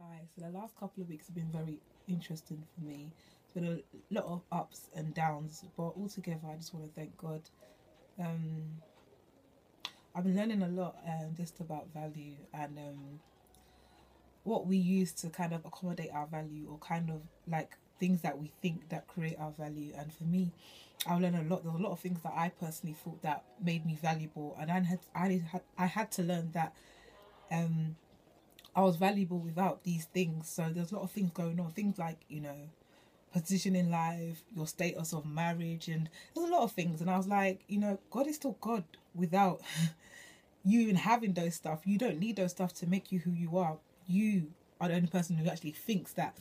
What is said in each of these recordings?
Hi, so the last couple of weeks have been very interesting for me. It's been a lot of ups and downs, but altogether, I just want to thank God. Um, I've been learning a lot just about value and what we use to kind of accommodate our value, or kind of like things that we think that create our value. And for me, I've learned a lot. There's a lot of things that I personally thought that made me valuable, and I had to learn that um, I was valuable without these things. So there's a lot of things going on. Things like, position in life, your status of marriage, and there's a lot of things. And I was like, God is still God without you even having those stuff. You don't need those stuff to make you who you are. You are the only person who actually thinks that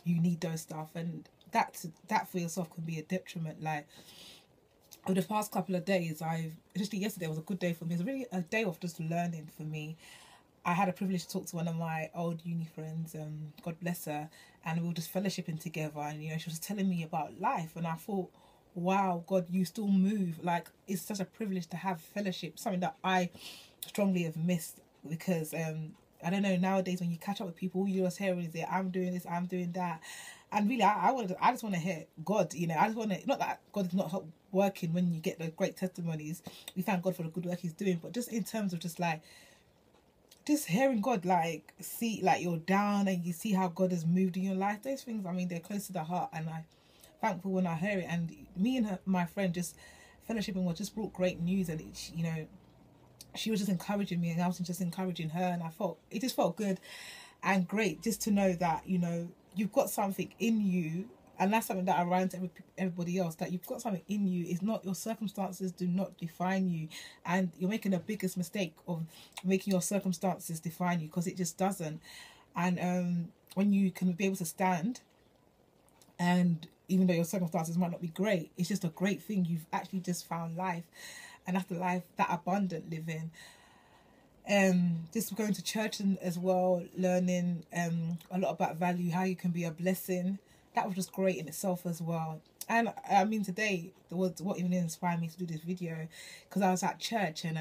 you need those stuff, and that for yourself can be a detriment. Like over the past couple of days, especially yesterday was a good day for me. It was really a day of just learning for me. I had a privilege to talk to one of my old uni friends, God bless her, and we were just fellowshipping together. And she was telling me about life, and I thought, wow, God, you still move. Like, it's such a privilege to have fellowship, something that I strongly have missed because I don't know, nowadays when you catch up with people, all you're just hearing is that I'm doing this, I'm doing that. And really, I just want to hear God. I just want to, not that God is not working when you get the great testimonies. We thank God for the good work He's doing, but just in terms of just hearing God, like, see, like, you're down and you see how God has moved in your life. Those things, I mean, they're close to the heart, and I'm thankful when I hear it. And me and my friend just fellowshipping was just brought great news, and she was just encouraging me, and I was just encouraging her, and I felt it just felt good and great just to know that you've got something in you. And that's something that I remind everybody else, that you've got something in you. It's not, your circumstances do not define you, and you're making the biggest mistake of making your circumstances define you, because it just doesn't. And when you can be able to stand, and even though your circumstances might not be great, it's just a great thing. You've actually just found life, and that's the life, that abundant living. Just going to church and as well, learning a lot about value, how you can be a blessing. That was just great in itself as well. And I mean, today was what even inspired me to do this video, because I was at church, and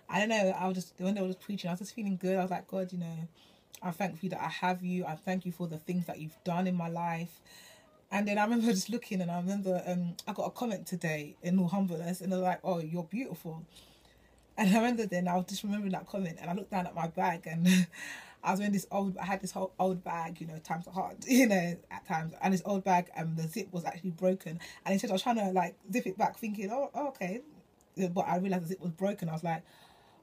I don't know, I was just, when they were just preaching, I was just feeling good. I was like, God, I'm thankful that I have you. I thank you for the things that you've done in my life. And then I remember just looking, and I remember I got a comment today in all humbleness, and they're like, "Oh, you're beautiful." And I remember then, I was just remembering that comment, and I looked down at my bag, and I was wearing I had this whole old bag, times are hard, at times. And this old bag, the zip was actually broken. And instead I was trying to like zip it back, thinking, oh, okay. But I realized the zip was broken. I was like,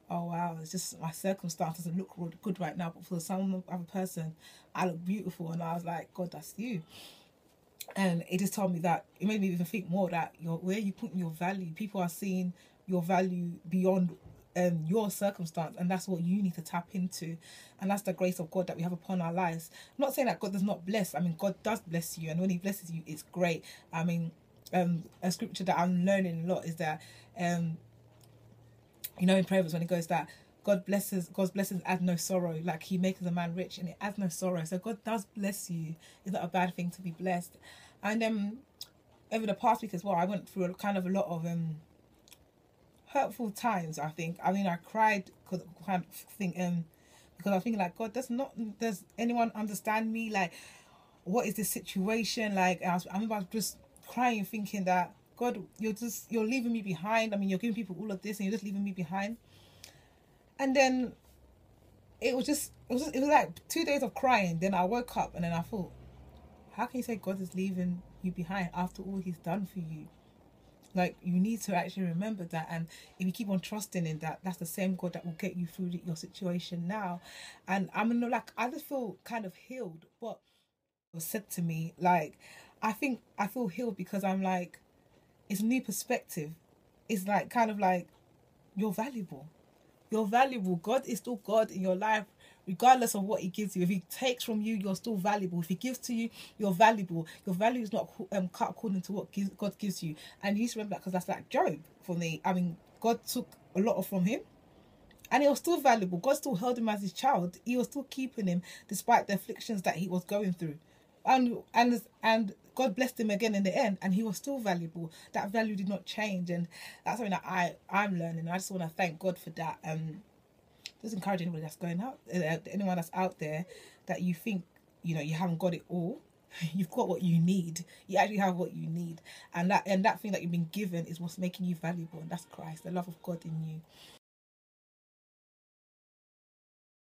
oh wow, it's just my circumstances look good right now, but for some other person, I look beautiful. And I was like, God, that's you. And it just told me that, it made me even think more that where you put your value, people are seeing your value beyond your circumstance, and that's what you need to tap into. And that's the grace of God that we have upon our lives. I'm not saying that God does not bless. I mean, God does bless you, and when He blesses you, it's great. I mean, a scripture that I'm learning a lot is that in Proverbs, when it goes that God's blessings add no sorrow. Like, He makes a man rich, and it adds no sorrow. So God does bless you. It's not a bad thing to be blessed. And over the past week as well, I went through a lot of hurtful times. I think. I mean, I cried because I was thinking, like, God, does anyone understand me? Like, what is the situation? Like, I remember I was just crying, thinking that, God, you're leaving me behind. I mean, you're giving people all of this, and you're just leaving me behind. And then it was like 2 days of crying. Then I woke up, and then I thought, how can you say God is leaving you behind after all He's done for you? Like, you need to actually remember that. And if you keep on trusting in that, that's the same God that will get you through your situation now. And I just feel kind of healed. What was said to me, like, I feel healed because I'm like, it's a new perspective. It's like, kind of like, you're valuable. You're valuable. God is still God in your life, regardless of what He gives you. If He takes from you, you're still valuable. If He gives to you, you're valuable. Your value is not cut according to what God gives you. And you need to remember that, because that's like Job for me. I mean, God took a lot from him, and he was still valuable. God still held him as His child. He was still keeping him despite the afflictions that he was going through. And God blessed him again in the end, and he was still valuable. That value did not change, and that's something that I'm learning. I just want to thank God for that. just encourage anybody that's going out, anyone that's out there, that you think, you know, you haven't got it all. You've got what you need. You actually have what you need, and that thing that you've been given is what's making you valuable, and that's Christ, the love of God in you.